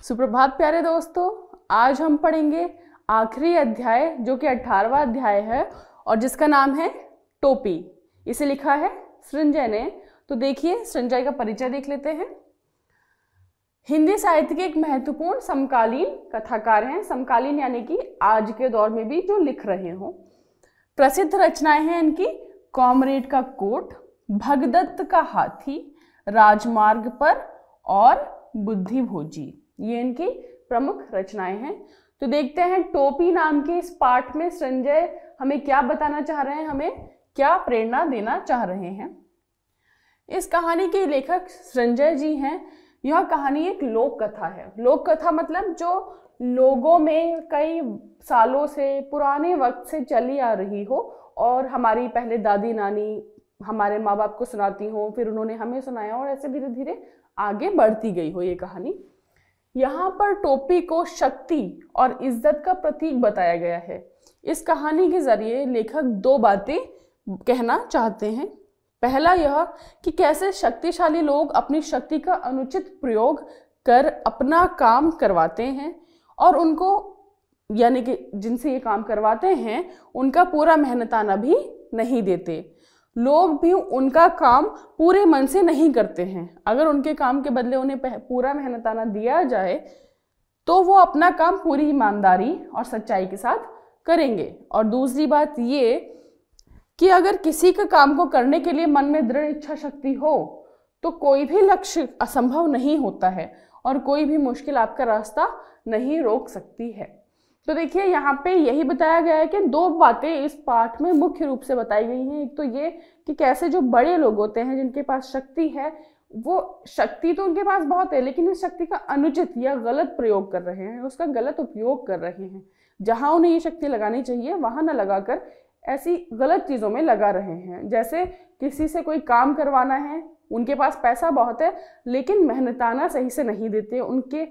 सुप्रभात प्यारे दोस्तों, आज हम पढ़ेंगे आखिरी अध्याय जो कि 18वां अध्याय है और जिसका नाम है टोपी। इसे लिखा है सृंजय ने। तो देखिए, सृंजय का परिचय देख लेते हैं। हिंदी साहित्य के एक महत्वपूर्ण समकालीन कथाकार हैं। समकालीन यानी कि आज के दौर में भी जो लिख रहे हों। प्रसिद्ध रचनाएं हैं इनकी कॉमरेड का कोट, भगदत्त का हाथी, राजमार्ग पर और बुद्धि भोजी। ये इनकी प्रमुख रचनाएं हैं। तो देखते हैं टोपी नाम के इस पाठ में सृंजय हमें क्या बताना चाह रहे हैं, हमें क्या प्रेरणा देना चाह रहे हैं। इस कहानी के लेखक सृंजय जी हैं। यह कहानी एक लोक कथा है। लोक कथा मतलब जो लोगों में कई सालों से, पुराने वक्त से चली आ रही हो और हमारी पहले दादी नानी हमारे माँ बाप को सुनाती हो, फिर उन्होंने हमें सुनाया और ऐसे धीरे धीरे आगे बढ़ती गई हो ये कहानी। यहाँ पर टोपी को शक्ति और इज्जत का प्रतीक बताया गया है। इस कहानी के जरिए लेखक दो बातें कहना चाहते हैं। पहला यह कि कैसे शक्तिशाली लोग अपनी शक्ति का अनुचित प्रयोग कर अपना काम करवाते हैं और उनको यानी कि जिनसे ये काम करवाते हैं उनका पूरा मेहनताना भी नहीं देते। लोग भी उनका काम पूरे मन से नहीं करते हैं। अगर उनके काम के बदले उन्हें पूरा मेहनताना दिया जाए तो वो अपना काम पूरी ईमानदारी और सच्चाई के साथ करेंगे। और दूसरी बात ये कि अगर किसी का काम को करने के लिए मन में दृढ़ इच्छा शक्ति हो तो कोई भी लक्ष्य असंभव नहीं होता है और कोई भी मुश्किल आपका रास्ता नहीं रोक सकती है। तो देखिए, यहाँ पे यही बताया गया है कि दो बातें इस पाठ में मुख्य रूप से बताई गई हैं। एक तो ये कि कैसे जो बड़े लोग होते हैं जिनके पास शक्ति है, वो शक्ति तो उनके पास बहुत है लेकिन इस शक्ति का अनुचित या गलत प्रयोग कर रहे हैं, उसका गलत उपयोग कर रहे हैं। जहां उन्हें ये शक्ति लगानी चाहिए वहां न लगाकर ऐसी गलत चीजों में लगा रहे हैं। जैसे किसी से कोई काम करवाना है, उनके पास पैसा बहुत है लेकिन मेहनताना सही से नहीं देते, उनके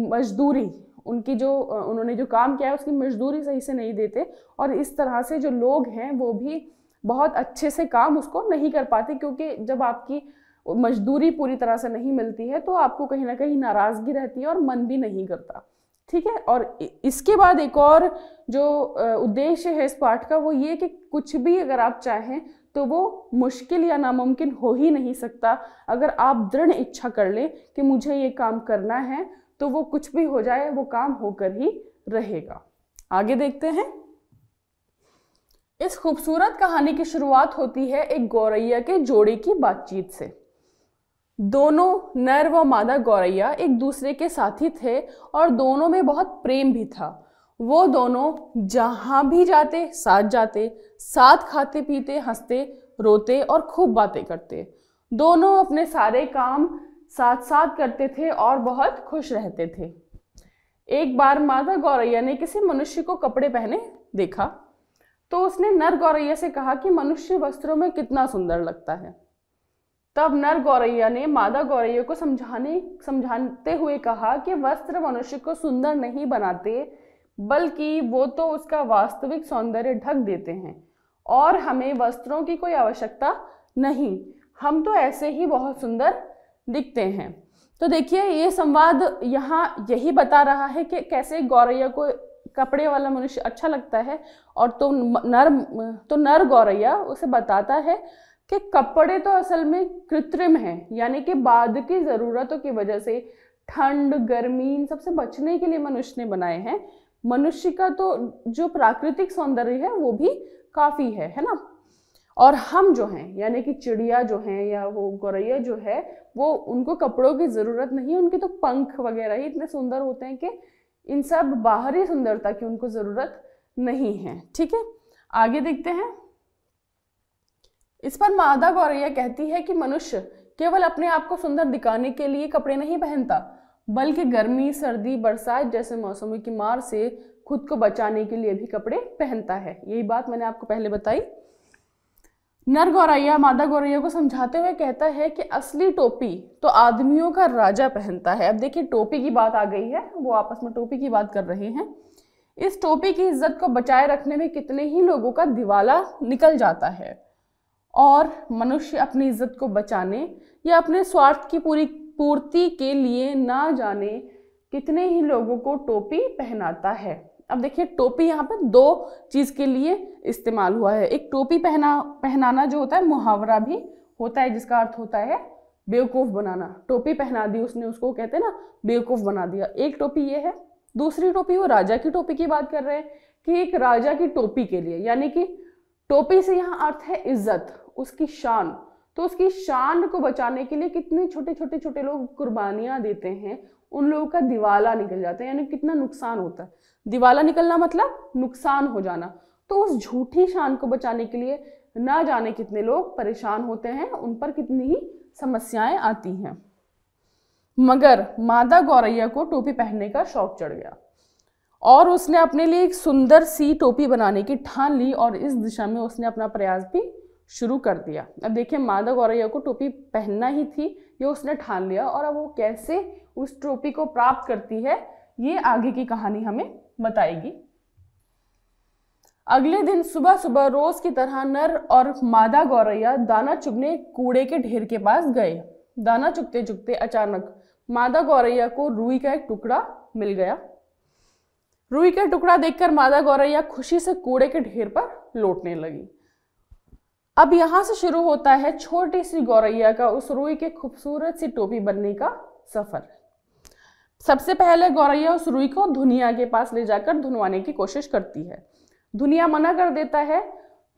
मजदूरी उनकी जो उन्होंने जो काम किया है उसकी मजदूरी सही से नहीं देते और इस तरह से जो लोग हैं वो भी बहुत अच्छे से काम उसको नहीं कर पाते, क्योंकि जब आपकी मजदूरी पूरी तरह से नहीं मिलती है तो आपको कहीं ना कहीं नाराजगी रहती है और मन भी नहीं करता। ठीक है। और इसके बाद एक और जो उद्देश्य है इस पाठ का वो ये कि कुछ भी अगर आप चाहें तो वो मुश्किल या नामुमकिन हो ही नहीं सकता। अगर आप दृढ़ इच्छा कर लें कि मुझे ये काम करना है तो वो कुछ भी हो जाए वो काम होकर ही रहेगा। आगे देखते हैं। इस खूबसूरत कहानी की शुरुआत होती है एक गौरैया के जोड़े की बातचीत से। दोनों नर व मादा गौरैया एक दूसरे के साथी थे और दोनों में बहुत प्रेम भी था। वो दोनों जहां भी जाते साथ जाते, साथ खाते पीते, हंसते रोते और खूब बातें करते। दोनों अपने सारे काम साथ साथ करते थे और बहुत खुश रहते थे। एक बार मादा गौरैया ने किसी मनुष्य को कपड़े पहने देखा तो उसने नर गौरैया से कहा कि मनुष्य वस्त्रों में कितना सुंदर लगता है। तब नर गौरैया ने मादा गौरैया को समझाते हुए कहा कि वस्त्र मनुष्य को सुंदर नहीं बनाते बल्कि वो तो उसका वास्तविक सौंदर्य ढक देते हैं और हमें वस्त्रों की कोई आवश्यकता नहीं, हम तो ऐसे ही बहुत सुंदर दिखते हैं। तो देखिए, ये संवाद यहाँ यही बता रहा है कि कैसे गौरैया को कपड़े वाला मनुष्य अच्छा लगता है और तो नर गौरैया उसे बताता है कि कपड़े तो असल में कृत्रिम हैं, यानी कि बाद की ज़रूरतों की वजह से ठंड गर्मी इन सबसे बचने के लिए मनुष्य ने बनाए हैं। मनुष्य का तो जो प्राकृतिक सौंदर्य है वो भी काफ़ी है ना। और हम जो हैं यानी कि चिड़िया जो हैं या वो गौरैया जो है वो उनको कपड़ों की ज़रूरत नहीं है, उनके तो पंख वगैरह ही इतने सुंदर होते हैं कि इन सब बाहरी सुंदरता की उनको ज़रूरत नहीं है। ठीक है, आगे देखते हैं। इस पर मादा गौरैया कहती है कि मनुष्य केवल अपने आप को सुंदर दिखाने के लिए कपड़े नहीं पहनता बल्कि गर्मी सर्दी बरसात जैसे मौसमों की मार से खुद को बचाने के लिए भी कपड़े पहनता है। यही बात मैंने आपको पहले बताई। नर गौरैया मादा गौरैया को समझाते हुए कहता है कि असली टोपी तो आदमियों का राजा पहनता है। अब देखिए, टोपी की बात आ गई है, वो आपस में टोपी की बात कर रहे हैं। इस टोपी की इज्जत को बचाए रखने में कितने ही लोगों का दिवाला निकल जाता है और मनुष्य अपनी इज्जत को बचाने या अपने स्वार्थ की पूर्ति के लिए ना जाने कितने ही लोगों को टोपी पहनाता है। अब देखिए टोपी यहाँ पे दो चीज के लिए इस्तेमाल हुआ है। एक टोपी पहनाना जो होता है मुहावरा भी होता है, जिसका अर्थ होता है बेवकूफ बनाना। टोपी पहना दी उसने, उसको कहते हैं ना बेवकूफ बना दिया। एक टोपी ये है। दूसरी टोपी, वो राजा की टोपी की बात कर रहे हैं कि एक राजा की टोपी के लिए, यानी कि टोपी से यहाँ अर्थ है इज्जत, उसकी शान। तो उसकी शान को बचाने के लिए कितने छोटे लोग कुर्बानियां देते हैं, उन लोगों का दिवाला निकल जाता है, यानी कितना नुकसान होता है। दिवाला निकलना मतलब नुकसान हो जाना। तो उस झूठी शान को बचाने के लिए ना जाने कितने लोग परेशान होते हैं, उन पर कितनी ही समस्याएं आती हैं। मगर मादा गौरैया को टोपी पहनने का शौक चढ़ गया और उसने अपने लिए एक सुंदर सी टोपी बनाने की ठान ली और इस दिशा में उसने अपना प्रयास भी शुरू कर दिया। अब देखिए मादा गौरैया को टोपी पहनना ही थी, ये उसने ठान लिया, और अब वो कैसे उस टोपी को प्राप्त करती है ये आगे की कहानी हमें बताएगी। अगले दिन सुबह सुबह रोज की तरह नर और मादा गौरैया दाना चुगने कूड़े के ढेर के पास गए। दाना चुगते चुगते अचानक मादा गौरैया को रुई का एक टुकड़ा मिल गया। रुई का टुकड़ा देखकर मादा गौरैया खुशी से कूड़े के ढेर पर लौटने लगी। अब यहां से शुरू होता है छोटी सी गौरैया का उस रुई के खूबसूरत सी टोपी बनने का सफर। सबसे पहले गौरैया उस रुई को धुनिया के पास ले जाकर धुनवाने की कोशिश करती है। धुनिया मना कर देता है,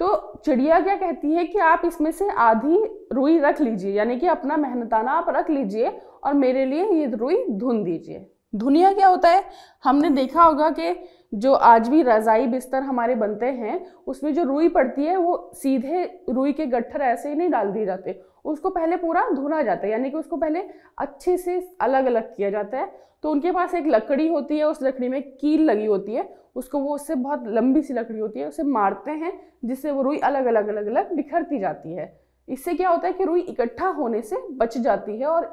तो चिड़िया क्या कहती है कि आप इसमें से आधी रुई रख लीजिए, यानी कि अपना मेहनताना आप रख लीजिए और मेरे लिए ये रुई धुन दीजिए। धुनिया क्या होता है, हमने देखा होगा कि जो आज भी रजाई बिस्तर हमारे बनते हैं उसमें जो रुई पड़ती है वो सीधे रुई के गट्ठर ऐसे ही नहीं डाल दिए जाते, उसको पहले पूरा धुना जाता है, यानी कि उसको पहले अच्छे से अलग अलग किया जाता है। तो उनके पास एक लकड़ी होती है, उस लकड़ी में कील लगी होती है, उसको वो उससे बहुत लंबी सी लकड़ी होती है, उसे मारते हैं जिससे वो रुई अलग अलग बिखरती जाती है। इससे क्या होता है कि रुई इकट्ठा होने से बच जाती है और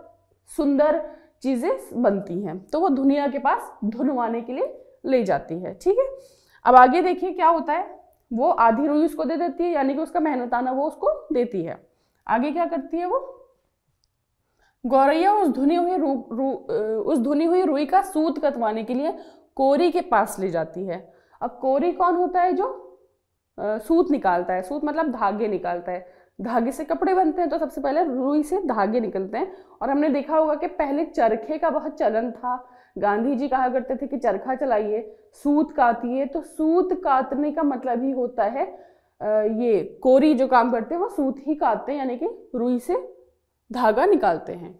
सुंदर चीजें बनती हैं। तो वो धुनिया के पास धुनवाने के लिए ले जाती है। ठीक है, अब आगे देखिए क्या होता है। वो आधी रुई उसको दे देती है, यानी कि उसका मेहनताना वो उसको देती है। आगे क्या करती है वो गौरैया उस धुनी हुई रुई का सूत कतवाने के लिए कोरी के पास ले जाती है। अब कोरी कौन होता है, जो सूत निकालता है। सूत मतलब धागे निकालता है। धागे से कपड़े बनते हैं, तो सबसे पहले रुई से धागे निकलते हैं। और हमने देखा होगा कि पहले चरखे का बहुत चलन था। गांधी जी कहा करते थे कि चरखा चलाइए, सूत कातिए। तो सूत काटने का मतलब ही होता है ये कोरी जो काम करते हैं वो सूत ही काटते हैं, यानी कि रुई से धागा निकालते हैं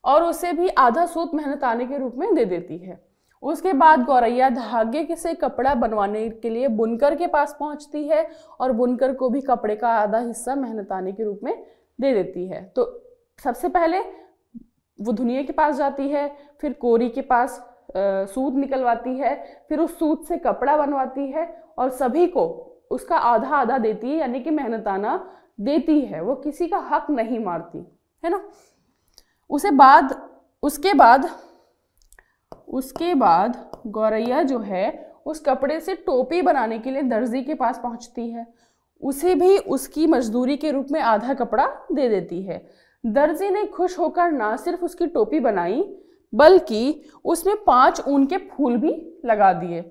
और उसे भी आधा सूत मेहनताने के रूप में दे देती है। उसके बाद गौरैया धागे से कपड़ा बनवाने के लिए बुनकर के पास पहुंचती है और बुनकर को भी कपड़े का आधा हिस्सा मेहनताने के रूप में दे देती है। तो सबसे पहले वो धुनिया के पास जाती है, फिर कोरी के पास सूत निकलवाती है, फिर उस सूत से कपड़ा बनवाती है और सभी को उसका आधा आधा देती है, यानी कि मेहनताना देती है। वो किसी का हक नहीं मारती है ना। उसके बाद गौरैया जो है उस कपड़े से टोपी बनाने के लिए दर्जी के पास पहुंचती है। उसे भी उसकी मजदूरी के रूप में आधा कपड़ा दे देती है। दर्जी ने खुश होकर ना सिर्फ उसकी टोपी बनाई बल्कि उसमें 5 ऊन के फूल भी लगा दिए।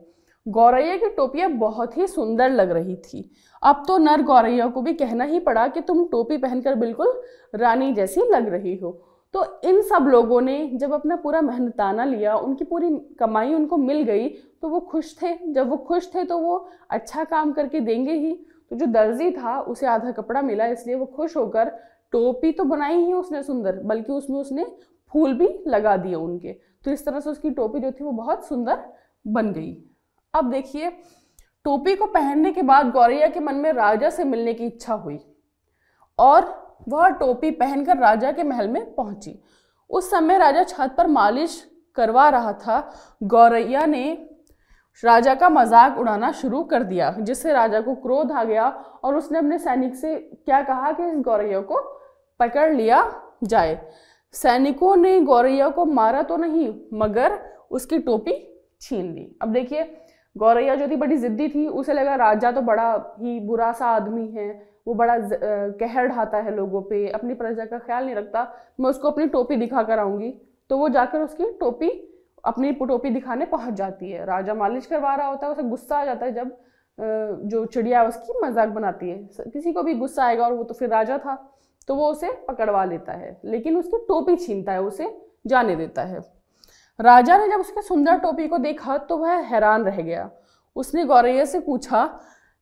गौरैया की टोपियां बहुत ही सुंदर लग रही थी। अब तो नर गौरैया को भी कहना ही पड़ा कि तुम टोपी पहनकर बिल्कुल रानी जैसी लग रही हो। तो इन सब लोगों ने जब अपना पूरा मेहनताना लिया, उनकी पूरी कमाई उनको मिल गई, तो वो खुश थे। जब वो खुश थे तो वो अच्छा काम करके देंगे ही। तो जो दर्जी था उसे आधा कपड़ा मिला, इसलिए वो खुश होकर टोपी तो बनाई ही उसने सुंदर, बल्कि उसमें उसने फूल भी लगा दिए उनके। तो इस तरह से उसकी टोपी जो थी वो बहुत सुंदर बन गई। अब देखिए टोपी को पहनने के बाद गौरैया के मन में राजा से मिलने की इच्छा हुई और वह टोपी पहनकर राजा के महल में पहुंची। उस समय राजा छत पर मालिश करवा रहा था। गौरैया ने राजा का मजाक उड़ाना शुरू कर दिया, जिससे राजा को क्रोध आ गया और उसने अपने सैनिक से क्या कहा कि इस गौरैया को पकड़ लिया जाए। सैनिकों ने गौरैया को मारा तो नहीं, मगर उसकी टोपी छीन ली। अब देखिए गौरैया जो थी बड़ी जिद्दी थी, उसे लगा राजा तो बड़ा ही बुरा सा आदमी है, वो बड़ा कहर ढाता है लोगों पे, अपनी प्रजा का ख्याल नहीं रखता, मैं उसको अपनी टोपी दिखा कर आऊंगी। तो वो जाकर उसकी टोपी अपनी टोपी दिखाने पहुंच जाती है। राजा मालिश करवा रहा होता है, उसे गुस्सा आ जाता है जब जो चिड़िया उसकी मजाक बनाती है। किसी को भी गुस्सा आएगा, और वो तो फिर राजा था, तो वो उसे पकड़वा लेता है, लेकिन उसकी टोपी छीनता है, उसे जाने देता है। राजा ने जब उसके सुंदर टोपी को देखा तो वह हैरान रह गया। उसने गौरैया से पूछा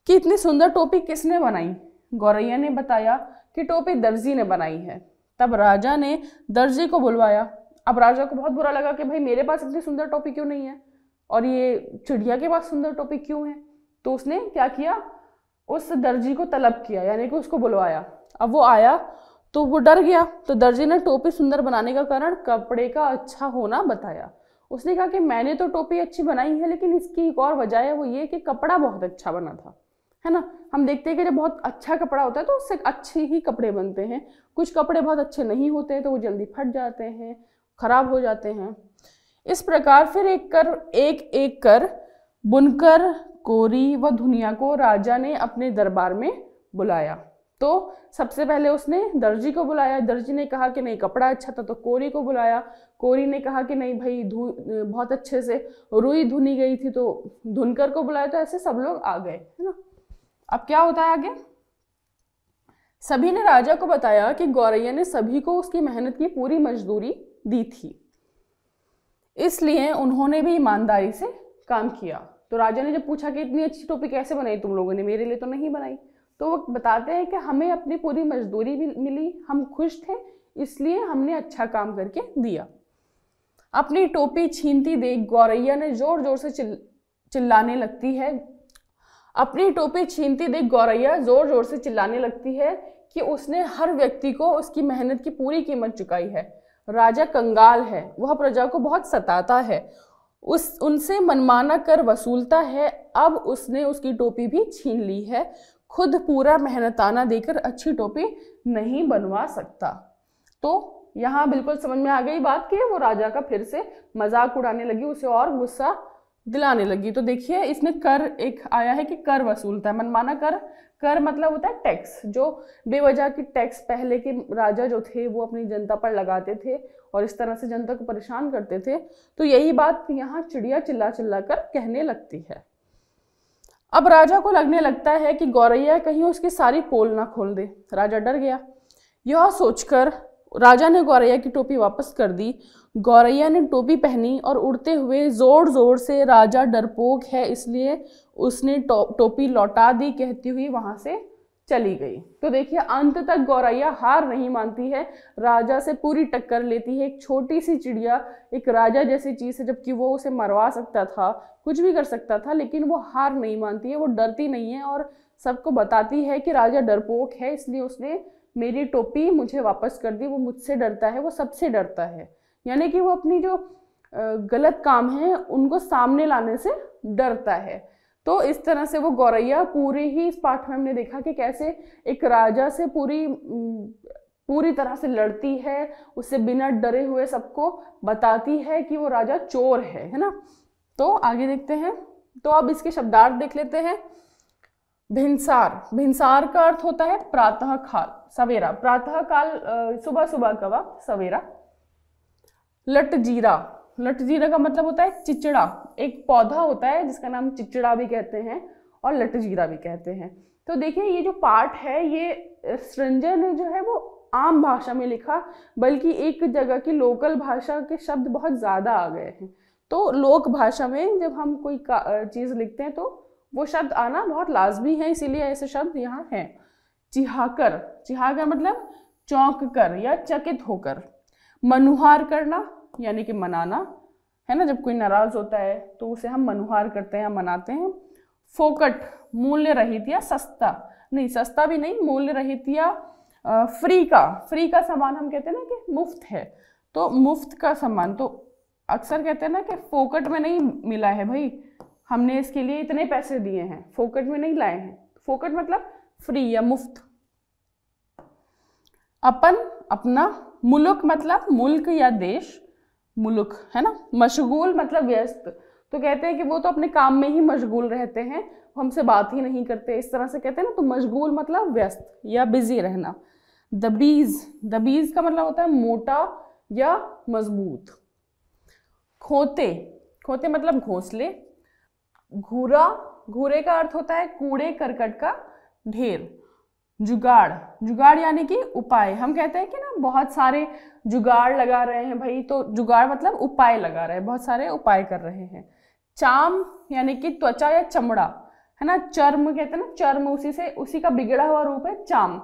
कि इतनी सुंदर टोपी किसने बनाई। गौरैया ने बताया कि टोपी दर्जी ने बनाई है। तब राजा ने दर्जी को बुलवाया। अब राजा को बहुत बुरा लगा कि भाई मेरे पास इतनी सुंदर टोपी क्यों नहीं है और ये चिड़िया के पास सुंदर टोपी क्यों है। तो उसने क्या किया, उस दर्जी को तलब किया, यानी कि उसको बुलवाया। अब वो आया तो वो डर गया। तो दर्जी ने टोपी सुंदर बनाने का कारण कपड़े का अच्छा होना बताया। उसने कहा कि मैंने तो टोपी अच्छी बनाई है, लेकिन इसकी एक और वजह है, वो ये कि कपड़ा बहुत अच्छा बना था, है ना। हम देखते हैं कि जब बहुत अच्छा कपड़ा होता है तो उससे अच्छे ही कपड़े बनते हैं। कुछ कपड़े बहुत अच्छे नहीं होते तो वो जल्दी फट जाते हैं, खराब हो जाते हैं। इस प्रकार फिर एक कर बुनकर, कोरी व धुनिया को राजा ने अपने दरबार में बुलाया। तो सबसे पहले उसने दर्जी को बुलाया। दर्जी ने कहा कि नहीं कपड़ा अच्छा था, तो कोरी को बुलाया। कोरी ने कहा कि नहीं भाई बहुत अच्छे से रुई धुनी गई थी, तो धुनकर को बुलाया। तो ऐसे सब लोग आ गए, है ना। अब क्या होता है आगे, सभी ने राजा को बताया कि गौरैया ने सभी को उसकी मेहनत की पूरी मजदूरी दी थी, इसलिए उन्होंने भी ईमानदारी से काम किया। तो राजा ने जब पूछा कि इतनी अच्छी टोपी कैसे बनाई तुम लोगों ने, मेरे लिए तो नहीं बनाई, तो वो बताते हैं कि हमें अपनी पूरी मजदूरी भी मिली, हम खुश थे, इसलिए हमने अच्छा काम करके दिया। अपनी टोपी छीनती देख गौरैया ने जोर जोर से चिल्लाने लगती है। अपनी टोपी छीनती देख गौरैया जोर जोर से चिल्लाने लगती है कि उसने हर व्यक्ति को उसकी मेहनत की पूरी कीमत चुकाई है। राजा कंगाल है, वह प्रजा को बहुत सताता है, उनसे मनमाना कर वसूलता है। अब उसने उसकी टोपी भी छीन ली है, खुद पूरा मेहनताना देकर अच्छी टोपी नहीं बनवा सकता। तो यहाँ बिल्कुल समझ में आ गई बात कि वो राजा का फिर से मजाक उड़ाने लगी, उसे और गुस्सा दिलाने लगी। तो देखिए इसमें कर एक आया है कि कर वसूलता है, मनमाना कर। कर मतलब होता है टैक्स, जो बेवजह की टैक्स पहले के राजा जो थे वो अपनी जनता पर लगाते थे और इस तरह से जनता को परेशान करते थे। तो यही बात यहाँ चिड़िया चिल्ला चिल्ला कर कहने लगती है। अब राजा को लगने लगता है कि गौरैया कहीं उसकी सारी पोल ना खोल दे। राजा डर गया। यह सोचकर राजा ने गौरैया की टोपी वापस कर दी। गौरैया ने टोपी पहनी और उड़ते हुए जोर जोर से राजा डरपोक है इसलिए उसने टोपी लौटा दी कहती हुई वहां से चली गई। तो देखिए अंत तक गौरैया हार नहीं मानती है, राजा से पूरी टक्कर लेती है। एक छोटी सी चिड़िया एक राजा जैसी चीज है, जबकि वो उसे मरवा सकता था, कुछ भी कर सकता था, लेकिन वो हार नहीं मानती है, वो डरती नहीं है और सबको बताती है कि राजा डरपोक है इसलिए उसने मेरी टोपी मुझे वापस कर दी। वो मुझसे डरता है, वो सबसे डरता है, यानी कि वो अपनी जो गलत काम है उनको सामने लाने से डरता है। तो इस तरह से वो गौरैया पूरे ही इस पाठ में हमने देखा कि कैसे एक राजा से पूरी तरह से लड़ती है, उससे बिना डरे हुए सबको बताती है कि वो राजा चोर है ना। तो आगे देखते हैं। तो अब इसके शब्दार्थ देख लेते हैं। भिनसार, भिनसार का अर्थ होता है प्रातः काल, सवेरा, प्रातः काल सुबह सुबह का वक्त, सवेरा। लटजीरा, लटजीरा का मतलब होता है चिचड़ा। एक पौधा होता है जिसका नाम चिचड़ा भी कहते हैं और लटजीरा भी कहते हैं। तो देखिए ये जो पाठ है ये सृंजय ने जो है वो आम भाषा में लिखा, बल्कि एक जगह की लोकल भाषा के शब्द बहुत ज्यादा आ गए हैं। तो लोक भाषा में जब हम कोई चीज लिखते हैं तो वो शब्द आना बहुत लाजमी है, इसीलिए ऐसे शब्द यहाँ हैं। चिहाकर, चिहाकर मतलब चौंक कर या चकित होकर। मनुहार करना यानी कि मनाना, है ना, जब कोई नाराज होता है तो उसे हम मनुहार करते हैं, मनाते हैं। फोकट, मूल्य रहित या सस्ता, नहीं सस्ता भी नहीं, मूल्य रहित या फ्री का, फ्री का सामान हम कहते हैं ना कि मुफ्त है, तो मुफ्त का सामान। तो अक्सर कहते हैं ना कि फोकट में नहीं मिला है भाई, हमने इसके लिए इतने पैसे दिए हैं, फोकट में नहीं लाए हैं। फोकट मतलब फ्री या मुफ्त। अपन, अपना। मुल्क मतलब मुल्क या देश, मुल्क, है ना। मशगूल मतलब व्यस्त, तो कहते हैं कि वो तो अपने काम में ही मशगूल रहते हैं, हमसे बात ही नहीं करते, इस तरह से कहते हैं ना। तो मशगूल मतलब व्यस्त या बिजी रहना। दबीज, दबीज का मतलब होता है मोटा या मजबूत। खोते, खोते मतलब घोंसले। घूरा, घूरे का अर्थ होता है कूड़े करकट का ढेर। जुगाड़, जुगाड़ यानी कि उपाय। हम कहते हैं कि ना बहुत सारे जुगाड़ लगा रहे हैं भाई, तो जुगाड़ मतलब उपाय लगा रहे हैं, बहुत सारे उपाय कर रहे हैं। चाम यानी कि त्वचा या चमड़ा, है ना, चर्म कहते हैं ना, चर्म उसी का बिगड़ा हुआ रूप है चाम,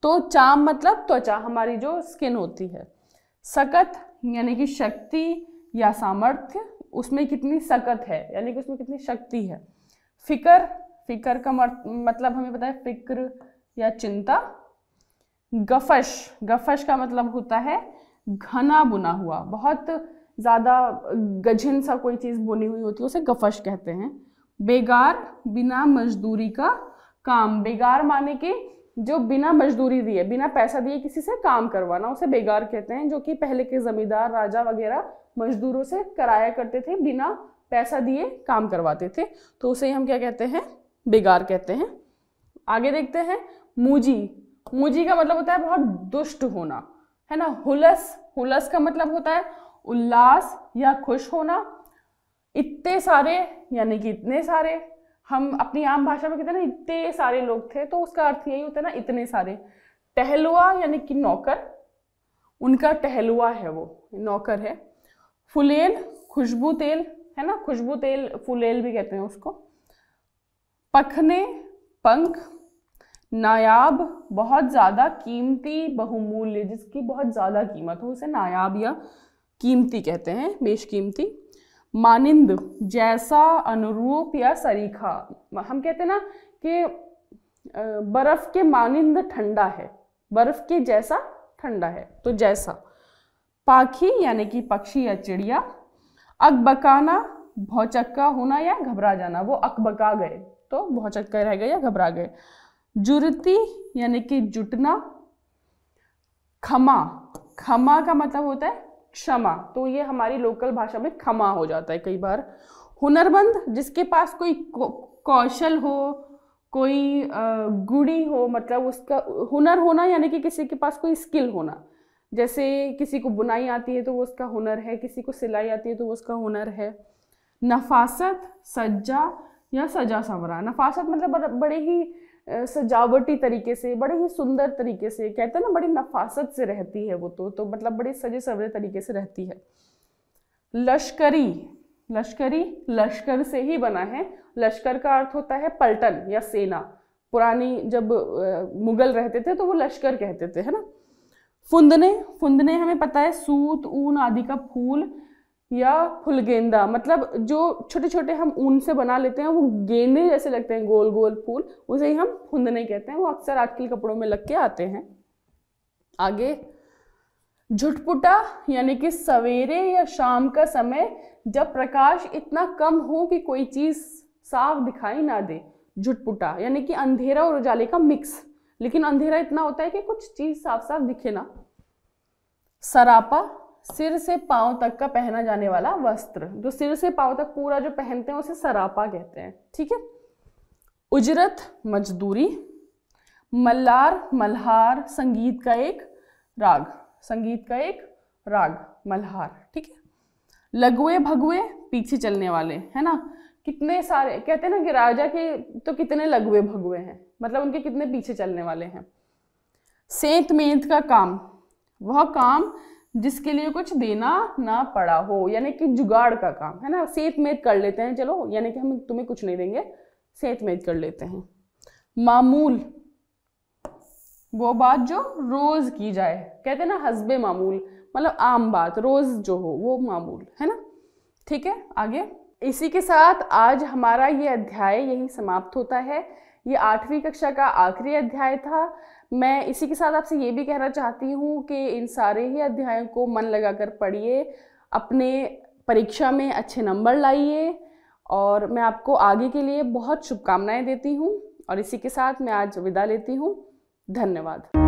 तो चाम मतलब त्वचा, हमारी जो स्किन होती है। सकत यानी कि शक्ति या सामर्थ्य, उसमें कितनी सकत है यानी कि उसमें कितनी शक्ति है। फिकर, फिकर का मतलब हमें पता है फिक्र या चिंता। गफश, गफश का मतलब होता है घना बुना हुआ, बहुत ज्यादा गझिन सा कोई चीज बुनी हुई होती है उसे गफश कहते हैं। बेगार, बिना मजदूरी का काम। बेगार माने कि जो बिना मजदूरी दिए, बिना पैसा दिए किसी से काम करवाना, उसे बेगार कहते हैं। जो कि पहले के जमींदार, राजा वगैरह मजदूरों से कराया करते थे, बिना पैसा दिए काम करवाते थे, तो उसे हम क्या कहते हैं, बेगार कहते हैं। आगे देखते हैं मूजी। मूजी का मतलब होता है बहुत दुष्ट होना, है ना। हुलस, हुलस का मतलब होता है उल्लास या खुश होना। इतने सारे यानी कि इतने सारे, हम अपनी आम भाषा में कहते हैं ना इतने सारे लोग थे, तो उसका अर्थ यही होता है ना इतने सारे। टहलुआ यानी कि नौकर, उनका टहलुआ है, वो नौकर है। फुलेल, खुशबू तेल, है ना, खुशबू तेल फुलेल भी कहते हैं उसको। पखने, पंख। नायाब, बहुत ज्यादा कीमती, बहुमूल्य, जिसकी बहुत ज्यादा कीमत हो उसे नायाब या कीमती कहते हैं, बेशकीमती। मानिंद, जैसा, अनुरूप या सरीखा। हम कहते हैं ना कि बर्फ के मानिंद ठंडा है, बर्फ के जैसा ठंडा है, तो जैसा। पाखी यानी कि पक्षी या चिड़िया। अकबकाना, भौचक्का होना या घबरा जाना, वो अकबका गए तो भौचक्का रह गए या घबरा गए। जुरती यानी कि जुटना। खमा, खमा का मतलब होता है क्षमा, तो ये हमारी लोकल भाषा में खमा हो जाता है कई बार। हुनरमंद, जिसके पास कोई कौशल हो, कोई गुणी हो, मतलब उसका हुनर होना यानी कि किसी के पास कोई स्किल होना। जैसे किसी को बुनाई आती है तो वो उसका हुनर है, किसी को सिलाई आती है तो वो उसका हुनर है। नफासत, सज्जा या सजा संवरा। नफासत मतलब बड़े ही सजावटी तरीके से, बड़े ही सुंदर तरीके से, कहते हैं ना बड़ी नफासत से रहती है वो, तो मतलब बड़े सजे सवरे तरीके से रहती है। लश्करी, लश्करी लश्कर से ही बना है। लश्कर का अर्थ होता है पलटन या सेना। पुरानी जब मुगल रहते थे तो वो लश्कर कहते थे, है ना। फुंदने, फुंदने हमें पता है सूत, ऊन आदि का फूल या फुलगेंदा, मतलब जो छोटे छोटे हम ऊन से बना लेते हैं, वो गेंदे जैसे लगते हैं, गोल गोल फूल, उसे ही हम फुंदने कहते हैं। वो अक्सर आजकल कपड़ों में लग के आते हैं। आगे झुटपुटा यानी कि सवेरे या शाम का समय, जब प्रकाश इतना कम हो कि कोई चीज साफ दिखाई ना दे। झुटपुटा यानी कि अंधेरा और उजाले का मिक्स, लेकिन अंधेरा इतना होता है कि कुछ चीज साफ साफ दिखे ना। सरापा, सिर से पांव तक का पहना जाने वाला वस्त्र, जो सिर से पांव तक पूरा जो पहनते हैं उसे सरापा कहते हैं, ठीक है। उजरत, मजदूरी। मल्लार, मल्हार, संगीत का एक राग, संगीत का एक राग मल्हार, ठीक है। लघुए भगुए, पीछे चलने वाले, है ना। कितने सारे, कहते हैं ना कि राजा के तो कितने लघुए भगुए हैं, मतलब उनके कितने पीछे चलने वाले हैं। सेंत मेंत का काम, वह काम जिसके लिए कुछ देना ना पड़ा हो, यानी कि जुगाड़ का काम, है ना। सेंत मेंत कर लेते हैं, चलो, यानी कि हम तुम्हें कुछ नहीं देंगे, सेंत मेंत कर लेते हैं। मामूल, वो बात जो रोज की जाए, कहते हैं ना हस्बे मामूल, मतलब आम बात, रोज जो हो वो मामूल, है ना, ठीक है। आगे इसी के साथ आज हमारा ये अध्याय यही समाप्त होता है। ये 8वीं कक्षा का आखिरी अध्याय था। मैं इसी के साथ आपसे ये भी कहना चाहती हूँ कि इन सारे ही अध्यायों को मन लगाकर पढ़िए, अपने परीक्षा में अच्छे नंबर लाइए, और मैं आपको आगे के लिए बहुत शुभकामनाएं देती हूँ। और इसी के साथ मैं आज विदा लेती हूँ। धन्यवाद।